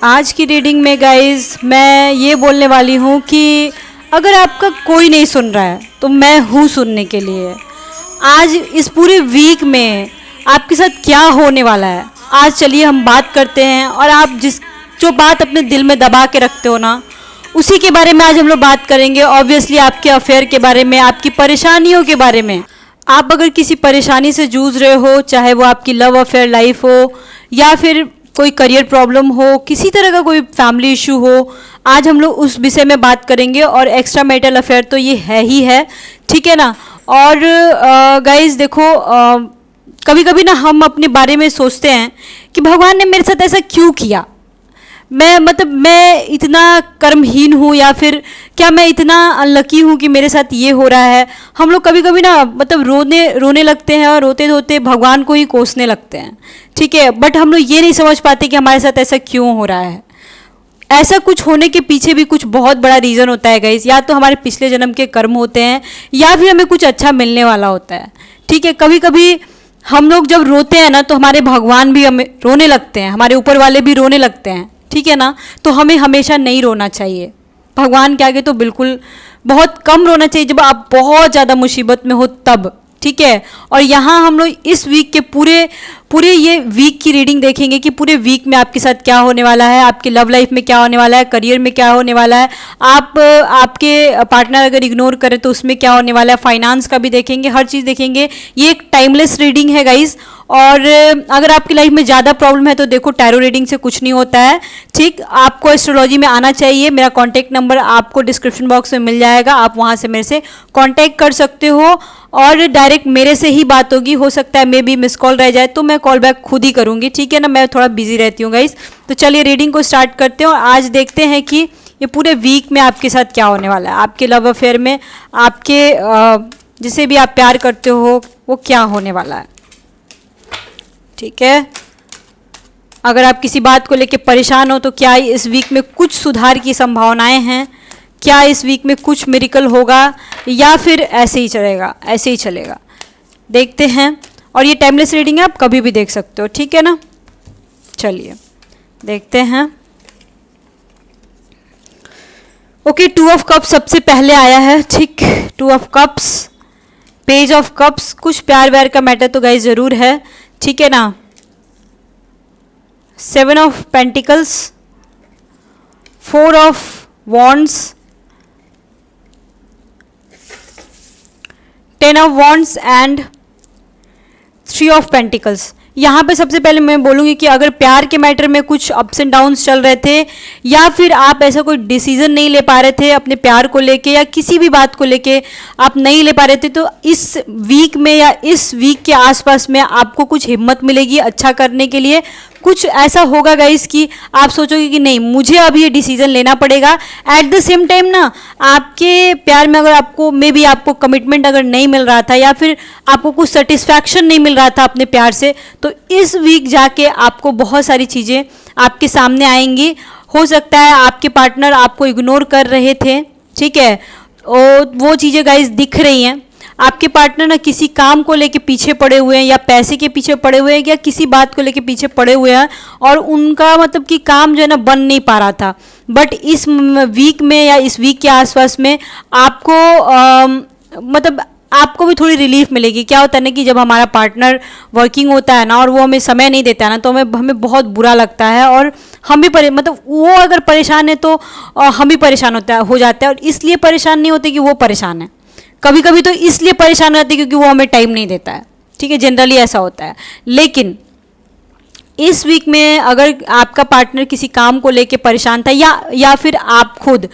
आज की रीडिंग में गाइस मैं ये बोलने वाली हूँ कि अगर आपका कोई नहीं सुन रहा है तो मैं हूँ सुनने के लिए। आज इस पूरे वीक में आपके साथ क्या होने वाला है, आज चलिए हम बात करते हैं। और आप जो बात अपने दिल में दबा के रखते हो ना, उसी के बारे में आज हम लोग बात करेंगे। ऑब्वियसली आपके अफेयर के बारे में, आपकी परेशानियों के बारे में। आप अगर किसी परेशानी से जूझ रहे हो, चाहे वो आपकी लव अफेयर लाइफ हो या फिर कोई करियर प्रॉब्लम हो, किसी तरह का कोई फैमिली इशू हो, आज हम लोग उस विषय में बात करेंगे। और एक्स्ट्रा मैरिटल अफेयर तो ये है ही है, ठीक है ना। और गाइस देखो, कभी कभी ना हम अपने बारे में सोचते हैं कि भगवान ने मेरे साथ ऐसा क्यों किया। मैं इतना कर्महीन हूँ या फिर क्या मैं इतना अनलकी हूँ कि मेरे साथ ये हो रहा है। हम लोग कभी कभी ना रोने लगते हैं और रोते रोते भगवान को ही कोसने लगते हैं, ठीक है। बट हम लोग ये नहीं समझ पाते कि हमारे साथ ऐसा क्यों हो रहा है। ऐसा कुछ होने के पीछे भी कुछ बहुत बड़ा रीज़न होता है गाइस। या तो हमारे पिछले जन्म के कर्म होते हैं या फिर हमें कुछ अच्छा मिलने वाला होता है, ठीक है। कभी कभी हम लोग जब रोते हैं ना तो हमारे भगवान भी हमें रोने लगते हैं, हमारे ऊपर वाले भी रोने लगते हैं, ठीक है ना। तो हमें हमेशा नहीं रोना चाहिए, भगवान के आगे तो बिल्कुल बहुत कम रोना चाहिए जब आप बहुत ज़्यादा मुसीबत में हो तब, ठीक है। और यहाँ हम लोग इस वीक के पूरे ये वीक की रीडिंग देखेंगे कि पूरे वीक में आपके साथ क्या होने वाला है, आपकी लव लाइफ में क्या होने वाला है, करियर में क्या होने वाला है, आपके पार्टनर अगर इग्नोर करें तो उसमें क्या होने वाला है, फाइनेंस का भी देखेंगे, हर चीज़ देखेंगे। ये एक टाइमलेस रीडिंग है गाइज। और अगर आपकी लाइफ में ज़्यादा प्रॉब्लम है तो देखो, टैरो रीडिंग से कुछ नहीं होता है, ठीक। आपको एस्ट्रोलॉजी में आना चाहिए। मेरा कॉन्टैक्ट नंबर आपको डिस्क्रिप्शन बॉक्स में मिल जाएगा, आप वहाँ से मेरे से कॉन्टैक्ट कर सकते हो और डायरेक्ट मेरे से ही बात होगी। हो सकता है मे बी मिस कॉल रह जाए तो मैं कॉल बैक खुद ही करूँगी, ठीक है ना। मैं थोड़ा बिजी रहती हूँ गाइस। तो चलिए रीडिंग को स्टार्ट करते हैं और आज देखते हैं कि ये पूरे वीक में आपके साथ क्या होने वाला है, आपके लव अफेयर में, आपके जिसे भी आप प्यार करते हो वो क्या होने वाला है, ठीक है। अगर आप किसी बात को लेकर परेशान हो तो क्या इस वीक में कुछ सुधार की संभावनाएं हैं, क्या इस वीक में कुछ मिरेकल होगा या फिर ऐसे ही चलेगा, देखते हैं। और ये टाइमलेस रीडिंग है, आप कभी भी देख सकते हो, ठीक है ना। चलिए देखते हैं। ओके, 2 ऑफ कप्स सबसे पहले आया है, ठीक। 2 of cups, page of cups, कुछ प्यार व्यार का मैटर तो गाइस जरूर है, ठीक है ना। 7 of pentacles, 4 of wands, 10 of wands and 3 of pentacles. यहाँ पे सबसे पहले मैं बोलूँगी कि अगर प्यार के मैटर में कुछ अप्स एंड डाउन्स चल रहे थे या फिर आप ऐसा कोई डिसीजन नहीं ले पा रहे थे अपने प्यार को लेके या किसी भी बात को लेके आप नहीं ले पा रहे थे, तो इस वीक में या इस वीक के आसपास में आपको कुछ हिम्मत मिलेगी अच्छा करने के लिए। कुछ ऐसा होगा गाइस कि आप सोचोगे कि नहीं, मुझे अब ये डिसीजन लेना पड़ेगा। एट द सेम टाइम ना, आपके प्यार में अगर आपको कमिटमेंट अगर नहीं मिल रहा था या फिर आपको कुछ सेटिस्फैक्शन नहीं मिल रहा था अपने प्यार से, तो इस वीक जाके आपको बहुत सारी चीज़ें आपके सामने आएंगी। हो सकता है आपके पार्टनर आपको इग्नोर कर रहे थे, ठीक है, और वो चीज़ें गाइस दिख रही हैं। आपके पार्टनर ना किसी काम को लेके पीछे पड़े हुए हैं या पैसे के पीछे पड़े हुए हैं या किसी बात को लेके पीछे पड़े हुए हैं और उनका मतलब कि काम जो है ना बन नहीं पा रहा था। बट इस वीक में या इस वीक के आसपास में आपको आपको भी थोड़ी रिलीफ मिलेगी। क्या होता है ना कि जब हमारा पार्टनर वर्किंग होता है ना और वो हमें समय नहीं देता है ना, तो हमें बहुत बुरा लगता है और हम भी वो अगर परेशान है तो हम भी परेशान हो जाते हैं। और इसलिए परेशान नहीं होते कि वो परेशान है, कभी कभी तो इसलिए परेशान रहती है क्योंकि वो हमें टाइम नहीं देता है, ठीक है। जनरली ऐसा होता है। लेकिन इस वीक में अगर आपका पार्टनर किसी काम को लेके परेशान था या फिर आप खुद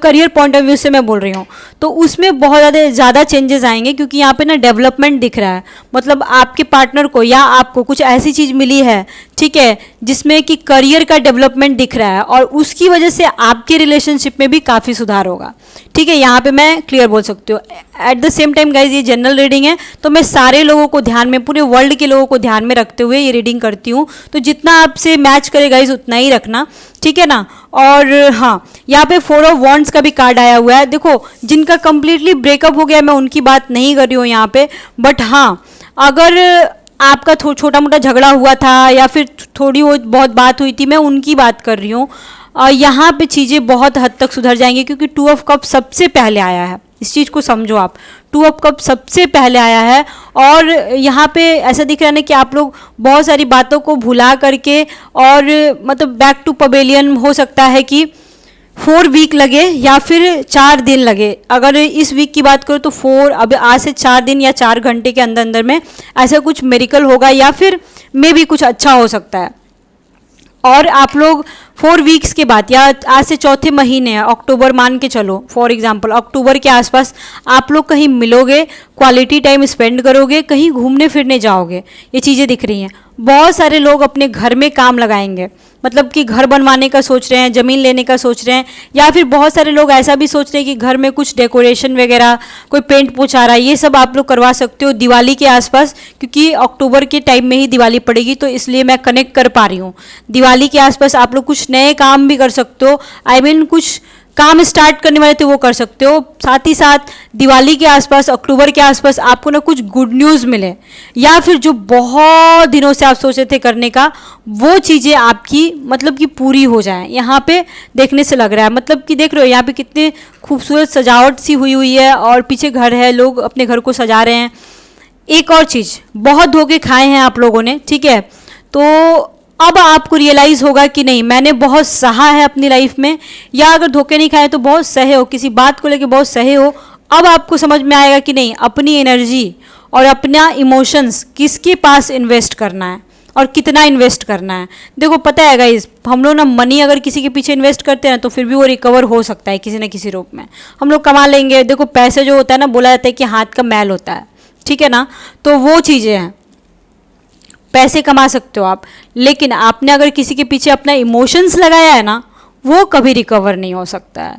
करियर पॉइंट ऑफ व्यू से मैं बोल रही हूँ, तो उसमें बहुत ज़्यादा चेंजेस आएंगे क्योंकि यहाँ पे ना डेवलपमेंट दिख रहा है। मतलब आपके पार्टनर को या आपको कुछ ऐसी चीज़ मिली है, ठीक है, जिसमें कि करियर का डेवलपमेंट दिख रहा है और उसकी वजह से आपके रिलेशनशिप में भी काफ़ी सुधार होगा, ठीक है। यहाँ पे मैं क्लियर बोल सकती हूँ। At the same time guys ये जनरल रीडिंग है, तो मैं सारे लोगों को ध्यान में, पूरे वर्ल्ड के लोगों को ध्यान में रखते हुए ये रीडिंग करती हूँ। तो जितना आपसे मैच करे गाइज उतना ही रखना, ठीक है ना। और हाँ, यहाँ पे 4 ऑफ वॉन्ड्स का भी कार्ड आया हुआ है। देखो, जिनका कंप्लीटली ब्रेकअप हो गया मैं उनकी बात नहीं कर रही हूँ यहाँ पे, बट हाँ, अगर आपका छोटा मोटा झगड़ा हुआ था या फिर थोड़ी बहुत बात हुई थी, मैं उनकी बात कर रही हूँ। यहाँ पे चीज़ें बहुत हद तक सुधर जाएंगी, क्योंकि टू ऑफ कप सबसे पहले आया है। इस चीज़ को समझो आप, टू ऑफ कप सबसे पहले आया है। और यहाँ पे ऐसा दिख रहा है ना कि आप लोग बहुत सारी बातों को भुला करके और मतलब बैक टू पवेलियन, हो सकता है कि 4 वीक लगे या फिर 4 दिन लगे। अगर इस वीक की बात करो तो अब आज से 4 दिन या 4 घंटे के अंदर अंदर में ऐसा कुछ मेरिकल होगा, या फिर मे भी कुछ अच्छा हो सकता है। और आप लोग 4 वीक्स के बाद या आज से चौथे महीने है, अक्टूबर मान के चलो फॉर एग्जांपल, अक्टूबर के आसपास आप लोग कहीं मिलोगे, क्वालिटी टाइम स्पेंड करोगे, कहीं घूमने फिरने जाओगे। ये चीज़ें दिख रही हैं। बहुत सारे लोग अपने घर में काम लगाएंगे, मतलब कि घर बनवाने का सोच रहे हैं, ज़मीन लेने का सोच रहे हैं, या फिर बहुत सारे लोग ऐसा भी सोच रहे हैं कि घर में कुछ डेकोरेशन वगैरह, कोई पेंट पोछा रहा है, ये सब आप लोग करवा सकते हो दिवाली के आसपास, क्योंकि अक्टूबर के टाइम में ही दिवाली पड़ेगी, तो इसलिए मैं कनेक्ट कर पा रही हूँ। दिवाली के आसपास आप लोग कुछ नए काम भी कर सकते हो, कुछ काम स्टार्ट करने वाले थे वो कर सकते हो। साथ ही साथ दिवाली के आसपास, अक्टूबर के आसपास आपको ना कुछ गुड न्यूज़ मिले, या फिर जो बहुत दिनों से आप सोचे थे करने का, वो चीज़ें आपकी मतलब कि पूरी हो जाए। यहाँ पे देखने से लग रहा है, मतलब कि देख रहे हो यहाँ पे कितने खूबसूरत सजावट सी हुई है, और पीछे घर है, लोग अपने घर को सजा रहे हैं। एक और चीज़, बहुत धोखे खाए हैं आप लोगों ने, ठीक है, तो अब आपको रियलाइज़ होगा कि नहीं, मैंने बहुत सहा है अपनी लाइफ में, या अगर धोखे नहीं खाए तो बहुत सहे हो, किसी बात को लेके बहुत सहे हो। अब आपको समझ में आएगा कि नहीं, अपनी एनर्जी और अपना इमोशंस किसके पास इन्वेस्ट करना है और कितना इन्वेस्ट करना है। देखो पता है गाइस, हम लोग ना मनी अगर किसी के पीछे इन्वेस्ट करते हैं तो फिर भी वो रिकवर हो सकता है किसी न किसी रूप में, हम लोग कमा लेंगे। देखो पैसे जो होता है ना, बोला जाता है कि हाथ का मैल होता है, ठीक है ना, तो वो चीज़ें हैं। पैसे कमा सकते हो आप, लेकिन आपने अगर किसी के पीछे अपना इमोशंस लगाया है ना, वो कभी रिकवर नहीं हो सकता है,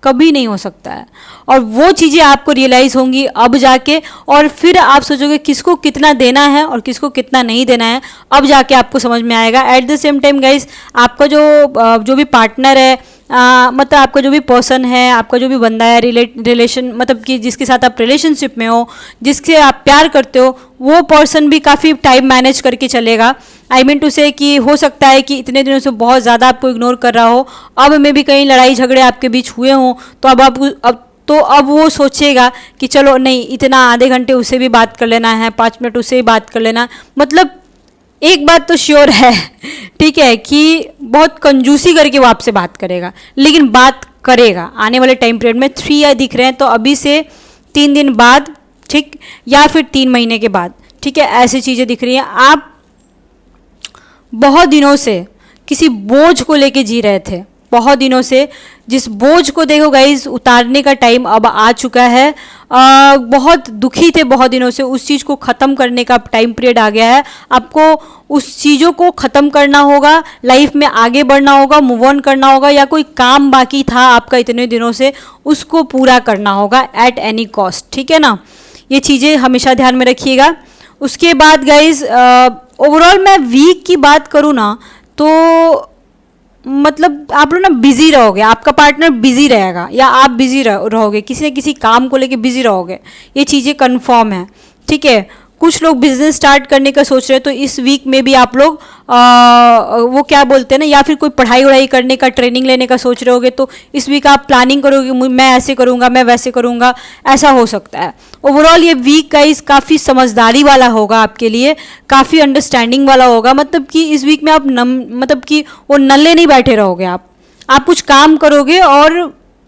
कभी नहीं हो सकता है। और वो चीज़ें आपको रियलाइज़ होंगी अब जाके, और फिर आप सोचोगे किसको कितना देना है और किसको कितना नहीं देना है, अब जाके आपको समझ में आएगा। At the same time guys, आपका जो भी पार्टनर है, मतलब आपका जो भी पर्सन है, आपका जो भी बंदा है, रिलेशन मतलब कि जिसके साथ आप रिलेशनशिप में हो, जिससे आप प्यार करते हो, वो पर्सन भी काफ़ी टाइम मैनेज करके चलेगा। आई मीन टू से कि हो सकता है कि इतने दिनों से बहुत ज़्यादा आपको इग्नोर कर रहा हो, अब में भी कहीं लड़ाई झगड़े आपके बीच हुए हों, तो अब वो सोचेगा कि चलो नहीं, इतना आधे घंटे उससे भी बात कर लेना है, 5 मिनट उससे भी बात कर लेना। मतलब एक बात तो श्योर है, ठीक है, कि बहुत कंजूसी करके वो आपसे बात करेगा, लेकिन बात करेगा। आने वाले टाइम पीरियड में 3 दिख रहे हैं, तो अभी से 3 दिन बाद, ठीक, या फिर 3 महीने के बाद, ठीक है, ऐसी चीज़ें दिख रही हैं। आप बहुत दिनों से किसी बोझ को लेके जी रहे थे, बहुत दिनों से, जिस बोझ को देखो गाइज उतारने का टाइम अब आ चुका है। बहुत दुखी थे बहुत दिनों से, उस चीज़ को ख़त्म करने का टाइम पीरियड आ गया है। आपको उस चीज़ों को ख़त्म करना होगा, लाइफ में आगे बढ़ना होगा, मूव ऑन करना होगा, या कोई काम बाकी था आपका इतने दिनों से, उसको पूरा करना होगा एट एनी कॉस्ट, ठीक है ना। ये चीज़ें हमेशा ध्यान में रखिएगा। उसके बाद गाइज ओवरऑल मैं वीक की बात करूँ ना, तो मतलब आप लोग ना बिजी रहोगे, आपका पार्टनर बिजी रहेगा, या आप बिजी रहोगे, किसी न किसी काम को लेके बिजी रहोगे, ये चीज़ें कंफर्म है, ठीक है। कुछ लोग बिजनेस स्टार्ट करने का सोच रहे हैं, तो इस वीक में भी आप लोग वो क्या बोलते हैं ना, या फिर कोई पढ़ाई वढ़ाई करने का, ट्रेनिंग लेने का सोच रहे होगे, तो इस वीक आप प्लानिंग करोगे, मैं ऐसे करूँगा, मैं वैसे करूँगा, ऐसा हो सकता है। ओवरऑल ये वीक गाइस काफ़ी समझदारी वाला होगा आपके लिए, काफ़ी अंडरस्टैंडिंग वाला होगा। मतलब कि इस वीक में आप मतलब कि वो नल्ले नहीं बैठे रहोगे, आप कुछ काम करोगे और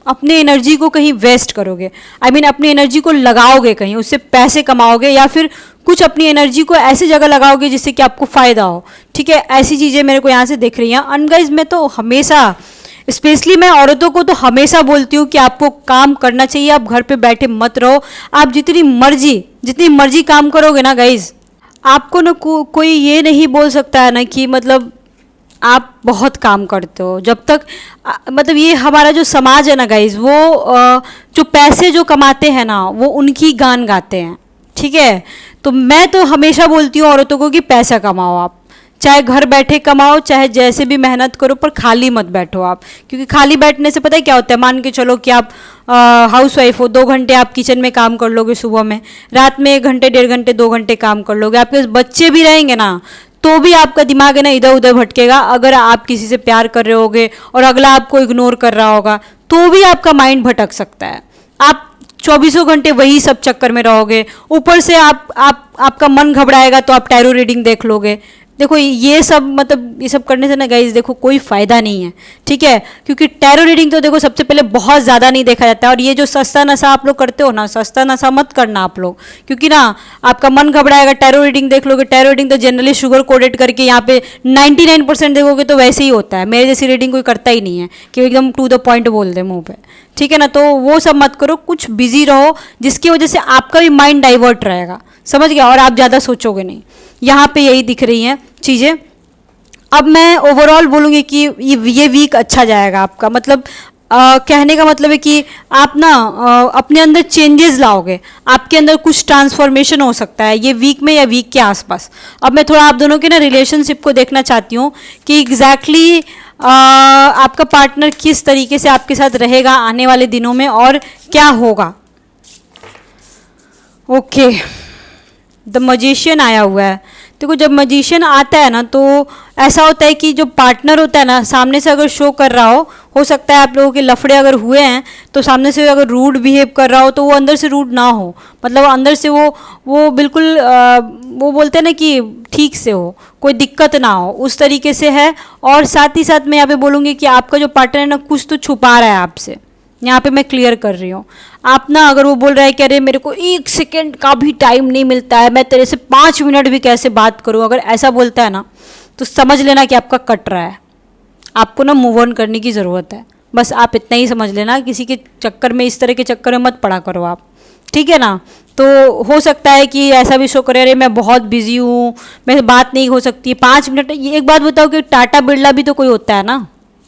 अपने एनर्जी को कहीं वेस्ट करोगे। आई मीन अपनी एनर्जी को लगाओगे कहीं, उससे पैसे कमाओगे, या फिर कुछ अपनी एनर्जी को ऐसी जगह लगाओगे जिससे कि आपको फ़ायदा हो, ठीक है। ऐसी चीज़ें मेरे को यहाँ से दिख रही हैं। एंड गाइस मैं तो हमेशा, स्पेशली मैं औरतों को तो हमेशा बोलती हूँ कि आपको काम करना चाहिए, आप घर पे बैठे मत रहो। आप जितनी मर्जी काम करोगे ना गाइस, आपको ना कोई ये नहीं बोल सकता है ना कि मतलब आप बहुत काम करते हो। जब तक मतलब ये हमारा जो समाज है ना गाइज, वो जो पैसे जो कमाते हैं ना, वो उनकी गान गाते हैं, ठीक है। तो मैं तो हमेशा बोलती हूँ औरतों को कि पैसा कमाओ आप, चाहे घर बैठे कमाओ, चाहे जैसे भी मेहनत करो, पर खाली मत बैठो आप, क्योंकि खाली बैठने से पता है क्या होता है। मान के चलो कि आप हाउस वाइफ हो, 2 घंटे आप किचन में काम कर लोगे सुबह में, रात में 1 घंटे 1.5 घंटे 2 घंटे काम कर लोगे, आपके बच्चे भी रहेंगे ना, तो भी आपका दिमाग है ना इधर उधर भटकेगा। अगर आप किसी से प्यार कर रहे होगे और अगला आपको इग्नोर कर रहा होगा, तो भी आपका माइंड भटक सकता है। आप 24 घंटे वही सब चक्कर में रहोगे, ऊपर से आपका मन घबराएगा तो आप टैरो रीडिंग देख लोगे। देखो ये सब मतलब ये सब करने से ना गाइज देखो कोई फ़ायदा नहीं है, ठीक है, क्योंकि टैरो रीडिंग तो देखो सबसे पहले बहुत ज़्यादा नहीं देखा जाता है। और ये जो सस्ता नशा आप लोग करते हो ना, सस्ता नशा मत करना आप लोग, क्योंकि ना आपका मन घबराएगा। टैरो रीडिंग देख लोगे, टैरो रीडिंग तो जनरली शुगर कोडेड करके यहाँ पे 99% देखोगे तो वैसे ही होता है। मेरे जैसी रीडिंग कोई करता ही नहीं है कि एकदम टू द पॉइंट बोल दे मुँह पे, ठीक है ना। तो वो सब मत करो, कुछ बिजी रहो जिसकी वजह से आपका भी माइंड डाइवर्ट रहेगा, समझ गया, और आप ज़्यादा सोचोगे नहीं। यहाँ पे यही दिख रही हैं चीज़ें। अब मैं ओवरऑल बोलूँगी कि ये वीक अच्छा जाएगा आपका, मतलब कहने का मतलब है कि आप ना अपने अंदर चेंजेस लाओगे, आपके अंदर कुछ ट्रांसफॉर्मेशन हो सकता है ये वीक में या वीक के आसपास। अब मैं थोड़ा आप दोनों के ना रिलेशनशिप को देखना चाहती हूँ कि एग्जैक्टली आपका पार्टनर किस तरीके से आपके साथ रहेगा आने वाले दिनों में और क्या होगा। ओके, द मजिशियन आया हुआ है। देखो जब मजिशियन आता है ना तो ऐसा होता है कि जो पार्टनर होता है ना सामने से अगर शो कर रहा हो सकता है आप लोगों के लफड़े अगर हुए हैं तो सामने से अगर रूड बिहेव कर रहा हो तो वो अंदर से रूड ना हो, मतलब अंदर से वो बिल्कुल वो बोलते हैं ना कि ठीक से हो, कोई दिक्कत ना हो, उस तरीके से है। और साथ ही साथ मैं यहाँ पे बोलूँगी कि आपका जो पार्टनर है ना कुछ तो छुपा रहा है आपसे, यहाँ पे मैं क्लियर कर रही हूँ। आप ना अगर वो बोल रहा है कि अरे मेरे को 1 सेकेंड का भी टाइम नहीं मिलता है, मैं तेरे से 5 मिनट भी कैसे बात करूँ, अगर ऐसा बोलता है ना तो समझ लेना कि आपका कट रहा है, आपको ना मूव ऑन करने की ज़रूरत है। बस आप इतना ही समझ लेना, किसी के चक्कर में, इस तरह के चक्कर में मत पड़ा करो आप, ठीक है ना। तो हो सकता है कि ऐसा भी शो करे अरे मैं बहुत बिजी हूँ, मेरे बात नहीं हो सकती 5 मिनट। ये एक बात बताओ कि टाटा बिरला भी तो कोई होता है ना,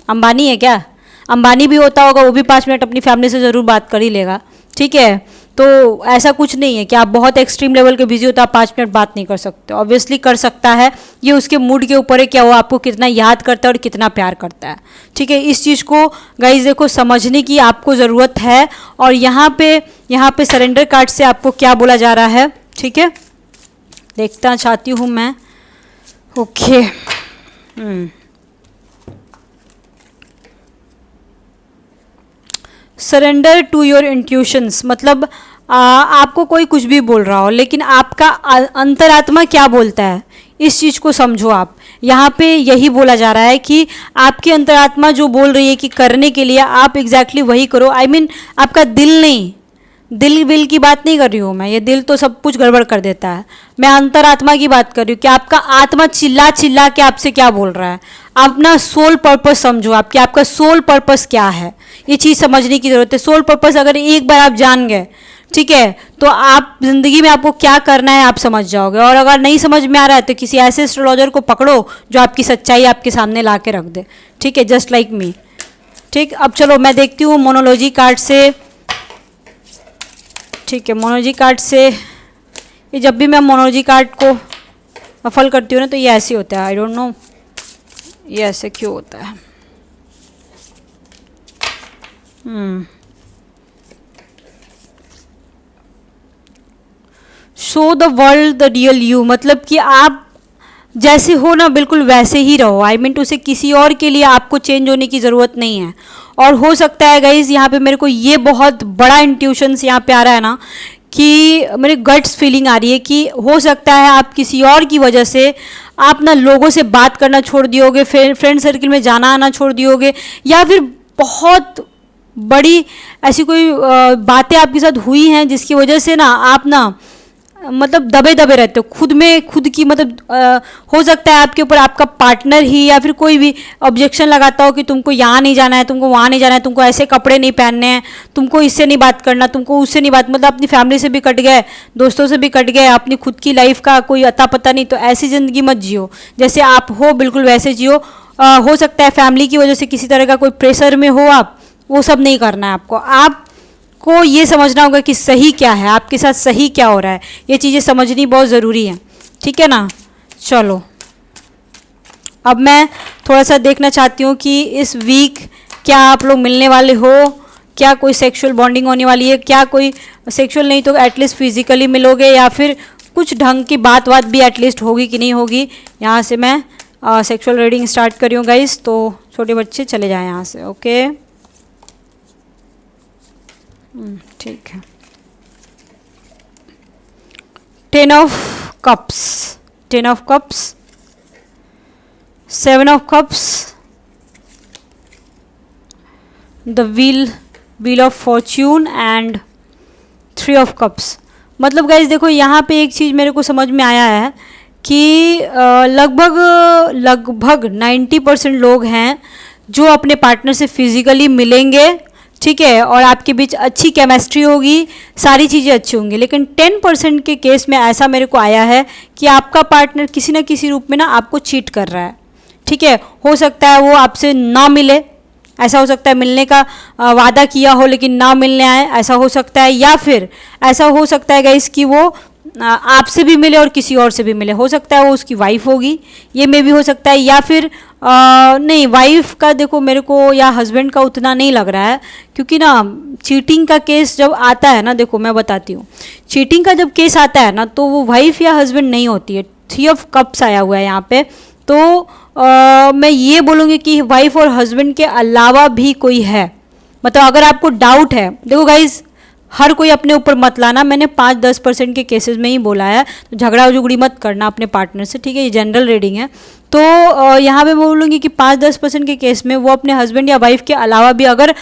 अंबानी है क्या, अंबानी भी होता होगा, वो भी 5 मिनट अपनी फैमिली से ज़रूर बात कर ही लेगा, ठीक है। तो ऐसा कुछ नहीं है कि आप बहुत एक्सट्रीम लेवल के बिजी हो तो आप 5 मिनट बात नहीं कर सकते, ऑब्वियसली कर सकता है। ये उसके मूड के ऊपर है क्या वो आपको कितना याद करता है और कितना प्यार करता है, ठीक है। इस चीज़ को गाइस देखो समझने की आपको ज़रूरत है। और यहाँ पे सरेंडर कार्ड से आपको क्या बोला जा रहा है, ठीक है, देखना चाहती हूँ मैं। Okay, surrender to your intuitions, मतलब आपको कोई कुछ भी बोल रहा हो लेकिन आपका अंतरात्मा क्या बोलता है इस चीज़ को समझो आप। यहाँ पे यही बोला जा रहा है कि आपकी अंतरात्मा जो बोल रही है कि करने के लिए आप एग्जैक्टली वही करो। I mean, आपका दिल नहीं, दिल विल की बात नहीं कर रही हूँ मैं, ये दिल तो सब कुछ गड़बड़ कर देता है। मैं अंतरात्मा की बात कर रही हूँ कि आपका आत्मा चिल्ला चिल्ला के आपसे क्या बोल रहा है। अपना सोल पर्पस समझो आप कि आपका सोल पर्पस क्या है, ये चीज़ समझने की ज़रूरत है। सोल पर्पस अगर एक बार आप जान गए, ठीक है, तो आप ज़िंदगी में आपको क्या करना है आप समझ जाओगे। और अगर नहीं समझ में आ रहा है तो किसी ऐसे एस्ट्रोलॉजर को पकड़ो जो आपकी सच्चाई आपके सामने ला के रख दे, ठीक है, जस्ट लाइक मी, ठीक। अब चलो मैं देखती हूँ मोनोलॉजी कार्ड से, ठीक है, मोनोलॉजी कार्ड से ये जब भी मैं मोनोलॉजी कार्ड को सफल करती हूँ ना तो ये ऐसे होता है, आई डोंट नो ये ऐसे क्यों होता है। Show the world the real you, मतलब कि आप जैसे हो ना बिल्कुल वैसे ही रहो। आई मीन टू से किसी और के लिए आपको चेंज होने की ज़रूरत नहीं है। और हो सकता है गाइज यहाँ पे मेरे को ये बहुत बड़ा इंट्यूशंस यहाँ पे आ रहा है ना कि मेरे गट्स फीलिंग आ रही है कि हो सकता है आप किसी और की वजह से आप ना लोगों से बात करना छोड़ दियोगे, फ्रेंड सर्कल में जाना आना छोड़ दियोगे, या फिर बहुत बड़ी ऐसी कोई बातें आपके साथ हुई हैं जिसकी वजह से ना आप ना मतलब दबे दबे रहते हो खुद में, खुद की मतलब हो सकता है आपके ऊपर आपका पार्टनर ही या फिर कोई भी ऑब्जेक्शन लगाता हो कि तुमको यहाँ नहीं जाना है, तुमको वहाँ नहीं जाना है, तुमको ऐसे कपड़े नहीं पहनने हैं, तुमको इससे नहीं बात करना, तुमको उससे नहीं बात, मतलब अपनी फैमिली से भी कट गए, दोस्तों से भी कट गए, अपनी खुद की लाइफ का कोई अता पता नहीं। तो ऐसी ज़िंदगी मत जियो, जैसे आप हो बिल्कुल वैसे जियो। हो सकता है फैमिली की वजह से किसी तरह का कोई प्रेशर में हो आप, वो सब नहीं करना है आपको। आपको ये समझना होगा कि सही क्या है, आपके साथ सही क्या हो रहा है, ये चीज़ें समझनी बहुत ज़रूरी है, ठीक है ना। चलो अब मैं थोड़ा सा देखना चाहती हूँ कि इस वीक क्या आप लोग मिलने वाले हो, क्या कोई सेक्सुअल बॉन्डिंग होने वाली है, क्या कोई सेक्सुअल नहीं तो एटलीस्ट फिजिकली मिलोगे, या फिर कुछ ढंग की बात भी एटलीस्ट होगी कि नहीं होगी। यहाँ से मैं सेक्सुअल रीडिंग स्टार्ट कर रही हूँ गाइस, तो छोटे बच्चे चले जाएं यहाँ से। ओके ठीक है। 10 of cups, 10 of cups, 7 of cups, the wheel of Fortune and 3 of cups. मतलब गाइज देखो यहाँ पे एक चीज़ मेरे को समझ में आया है कि लगभग 90% लोग हैं जो अपने पार्टनर से फिजिकली मिलेंगे, ठीक है, और आपके बीच अच्छी केमिस्ट्री होगी, सारी चीज़ें अच्छी होंगी। लेकिन 10% के केस में ऐसा मेरे को आया है कि आपका पार्टनर किसी न किसी रूप में ना आपको चीट कर रहा है, ठीक है। हो सकता है वो आपसे ना मिले, ऐसा हो सकता है मिलने का वादा किया हो लेकिन ना मिलने आए, ऐसा हो सकता है, या फिर ऐसा हो सकता है गाइस कि वो आपसे भी मिले और किसी और से भी मिले। हो सकता है वो उसकी वाइफ होगी, ये में भी हो सकता है, या फिर नहीं वाइफ का देखो मेरे को या हस्बैंड का उतना नहीं लग रहा है, क्योंकि ना चीटिंग का केस जब आता है ना, देखो मैं बताती हूँ, चीटिंग का जब केस आता है ना तो वो वाइफ या हस्बैंड नहीं होती है। 3 ऑफ कप्स आया हुआ है यहाँ पे, तो मैं ये बोलूँगी कि वाइफ और हस्बैंड के अलावा भी कोई है। मतलब अगर आपको डाउट है, देखो गाइज हर कोई अपने ऊपर मत लाना, मैंने 5-10% के केसेस में ही बोला है, तो झगड़ा झुगड़ी मत करना अपने पार्टनर से, ठीक है, ये जनरल रीडिंग है। तो यहाँ पे मैं बोलूँगी कि 5-10% के केस में वो अपने हस्बैंड या वाइफ के अलावा भी अगर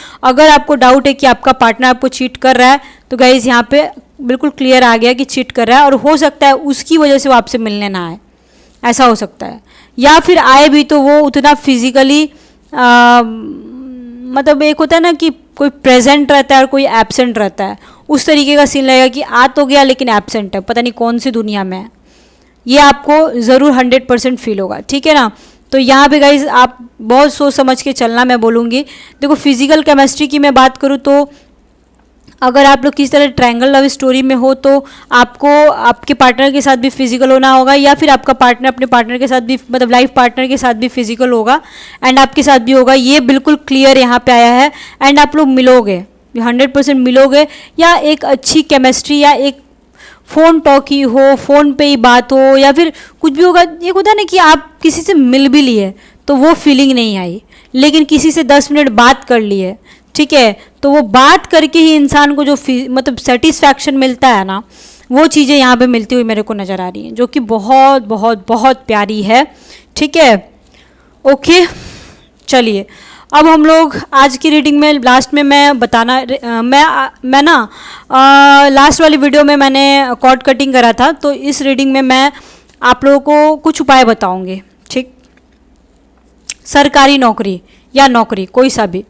आपको डाउट है कि आपका पार्टनर आपको चीट कर रहा है, तो गाइज यहाँ पे बिल्कुल क्लियर आ गया कि चीट कर रहा है, और हो सकता है उसकी वजह से वो आपसे मिलने ना आए, ऐसा हो सकता है। या फिर आए भी तो वो उतना फिजिकली मतलब एक होता है ना कि कोई प्रेजेंट रहता है और कोई एब्सेंट रहता है, उस तरीके का सीन लगेगा कि आ तो गया लेकिन एब्सेंट है, पता नहीं कौन सी दुनिया में है, ये आपको ज़रूर 100% फील होगा, ठीक है ना। तो यहाँ पे गाइज आप बहुत सोच समझ के चलना, मैं बोलूँगी। देखो फिजिकल केमिस्ट्री की मैं बात करूँ तो अगर आप लोग किसी तरह ट्रायंगल लव स्टोरी में हो तो आपको आपके पार्टनर के साथ भी फिजिकल होना होगा, या फिर आपका पार्टनर अपने पार्टनर के साथ भी, मतलब लाइफ पार्टनर के साथ भी फिजिकल होगा एंड आपके साथ भी होगा, ये बिल्कुल क्लियर यहाँ पे आया है। एंड आप लोग मिलोगे, 100% मिलोगे, या एक अच्छी केमिस्ट्री या एक फ़ोन टॉक ही हो, फ़ोन पे ही बात हो, या फिर कुछ भी होगा। एक होता है ना कि आप किसी से मिल भी लिए तो वो फीलिंग नहीं आई, लेकिन किसी से 10 मिनट बात कर लिए, ठीक है, तो वो बात करके ही इंसान को जो मतलब सेटिस्फैक्शन मिलता है ना, वो चीज़ें यहाँ पे मिलती हुई मेरे को नज़र आ रही हैं, जो कि बहुत बहुत बहुत प्यारी है, ठीक है। ओके चलिए, अब हम लोग आज की रीडिंग में लास्ट में मैं बताना मैं ना लास्ट वाली वीडियो में मैंने कॉर्ड कटिंग करा था, तो इस रीडिंग में मैं आप लोगों को कुछ उपाय बताऊंगी, ठीक। सरकारी नौकरी या नौकरी कोई सा भी,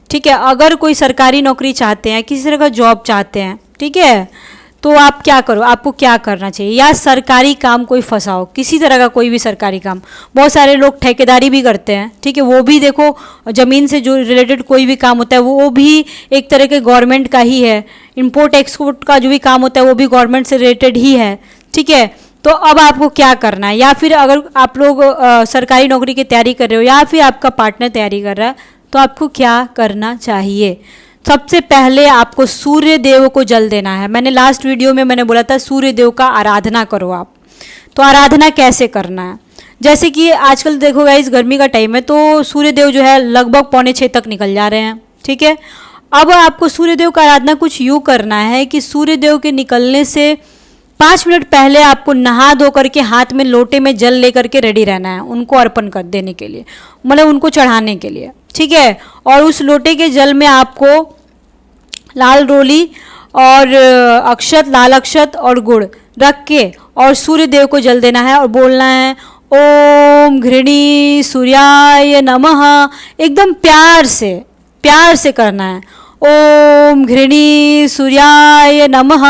ठीक है, अगर कोई सरकारी नौकरी चाहते हैं, किसी तरह का जॉब चाहते हैं, ठीक है, तो आप क्या करो, आपको क्या करना चाहिए, या सरकारी काम कोई फंसाओ, किसी तरह का कोई भी सरकारी काम। बहुत सारे लोग ठेकेदारी भी करते हैं, ठीक है, वो भी देखो ज़मीन से जो रिलेटेड कोई भी काम होता है वो भी एक तरह के गवर्नमेंट का ही है। इम्पोर्ट एक्सपोर्ट का जो भी काम होता है वो भी गवर्नमेंट से रिलेटेड ही है, ठीक है। तो अब आपको क्या करना है, या फिर अगर आप लोग सरकारी नौकरी की तैयारी कर रहे हो या फिर आपका पार्टनर तैयारी कर रहा है, तो आपको क्या करना चाहिए। सबसे पहले आपको सूर्य देव को जल देना है। मैंने लास्ट वीडियो में मैंने बोला था सूर्य देव का आराधना करो आप। तो आराधना कैसे करना है, जैसे कि आजकल देखो गाइस गर्मी का टाइम है, तो सूर्य देव जो है लगभग 5:45 तक निकल जा रहे हैं, ठीक है। अब आपको सूर्य देव का आराधना कुछ यूँ करना है कि सूर्य देव के निकलने से 5 मिनट पहले आपको नहा धो करके हाथ में लोटे में जल लेकर के रेडी रहना है, उनको अर्पण कर देने के लिए, मतलब उनको चढ़ाने के लिए, ठीक है। और उस लोटे के जल में आपको लाल रोली और अक्षत, लाल अक्षत और गुड़ रख के और सूर्य देव को जल देना है और बोलना है ओम घृणी सूर्याय नमः। एकदम प्यार से करना है। ओम घृणी सूर्याय नमः,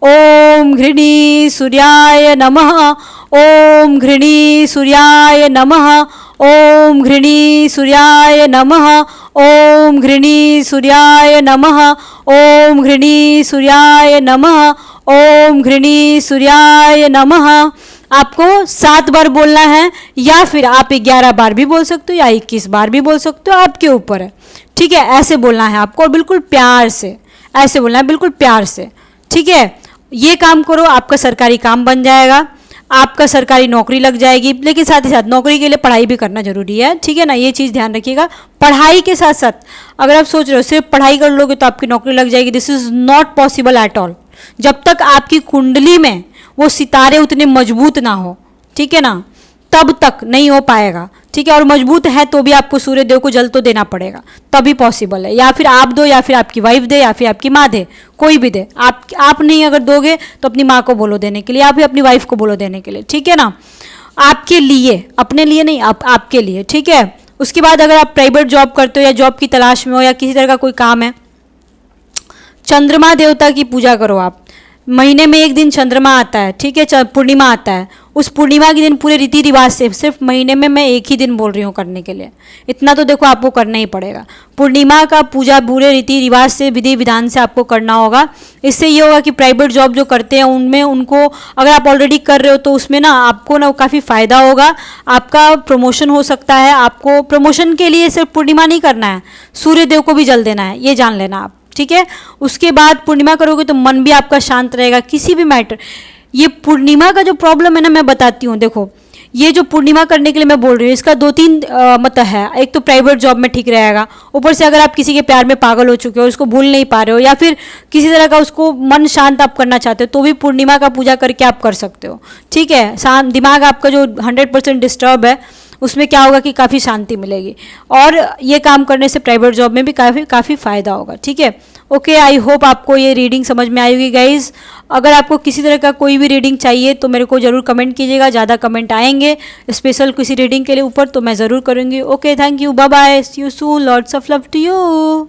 ओम घृणी सूर्याय नमः, ओम घृणी सूर्याय नमः, ओम घृणी सूर्याय नमः, ओम घृणी सूर्याय नमः, ओम घृणी सूर्याय नमः, ओम घृणी सूर्याय नमः। आपको 7 बार बोलना है, या फिर आप 11 बार भी बोल सकते हो या 21 बार भी बोल सकते हो, आपके ऊपर है। ठीक है, ऐसे बोलना है आपको और बिल्कुल प्यार से ऐसे बोलना है, बिल्कुल प्यार से। ठीक है, ये काम करो, आपका सरकारी काम बन जाएगा, आपका सरकारी नौकरी लग जाएगी। लेकिन साथ ही साथ नौकरी के लिए पढ़ाई भी करना जरूरी है। ठीक है ना, ये चीज़ ध्यान रखिएगा। पढ़ाई के साथ साथ अगर आप सोच रहे हो सिर्फ पढ़ाई कर लोगे तो आपकी नौकरी लग जाएगी, this is not possible at all. जब तक आपकी कुंडली में वो सितारे उतने मजबूत ना हो, ठीक है ना, तब तक नहीं हो पाएगा। ठीक है, और मजबूत है तो भी आपको सूर्य देव को जल तो देना पड़ेगा, तभी पॉसिबल है। या फिर आप दो, या फिर आपकी वाइफ दे, या फिर आपकी माँ दे, कोई भी दे। आप नहीं अगर दोगे तो अपनी माँ को बोलो देने के लिए, या फिर अपनी वाइफ को बोलो देने के लिए। ठीक है ना, आपके लिए, अपने लिए नहीं, आपके लिए। ठीक है, उसके बाद अगर आप प्राइवेट जॉब करते हो या जॉब की तलाश में हो या किसी तरह का कोई काम है, चंद्रमा देवता की पूजा करो आप। महीने में एक दिन चंद्रमा आता है, ठीक है, पूर्णिमा आता है, उस पूर्णिमा के दिन पूरे रीति रिवाज से, सिर्फ महीने में मैं एक ही दिन बोल रही हूँ करने के लिए, इतना तो देखो आपको करना ही पड़ेगा। पूर्णिमा का पूजा पूरे रीति रिवाज से, विधि विधान से आपको करना होगा। इससे ये होगा कि प्राइवेट जॉब जो करते हैं उनमें, उनको अगर आप ऑलरेडी कर रहे हो तो उसमें ना आपको ना काफ़ी फ़ायदा होगा, आपका प्रमोशन हो सकता है। आपको प्रमोशन के लिए सिर्फ पूर्णिमा नहीं करना है, सूर्य देव को भी जल देना है, ये जान लेना आप। ठीक है, उसके बाद पूर्णिमा करोगे तो मन भी आपका शांत रहेगा, किसी भी मैटर। ये पूर्णिमा का जो प्रॉब्लम है ना, मैं बताती हूँ। देखो, ये जो पूर्णिमा करने के लिए मैं बोल रही हूँ, इसका 2-3 मतलब है। एक तो प्राइवेट जॉब में ठीक रहेगा, ऊपर से अगर आप किसी के प्यार में पागल हो चुके हो, उसको भूल नहीं पा रहे हो, या फिर किसी तरह का उसको मन शांत आप करना चाहते हो, तो भी पूर्णिमा का पूजा करके आप कर सकते हो। ठीक है, शांत दिमाग आपका जो 100% डिस्टर्ब है, उसमें क्या होगा कि काफ़ी शांति मिलेगी, और ये काम करने से प्राइवेट जॉब में भी काफ़ी फ़ायदा होगा। ठीक है, ओके, आई होप आपको ये रीडिंग समझ में आई होगी गाइज। अगर आपको किसी तरह का कोई भी रीडिंग चाहिए तो मेरे को ज़रूर कमेंट कीजिएगा, ज़्यादा कमेंट आएंगे स्पेशल किसी रीडिंग के लिए ऊपर तो मैं ज़रूर करूँगी। Okay, thank you, bye bye, see you soon, lots of love to you.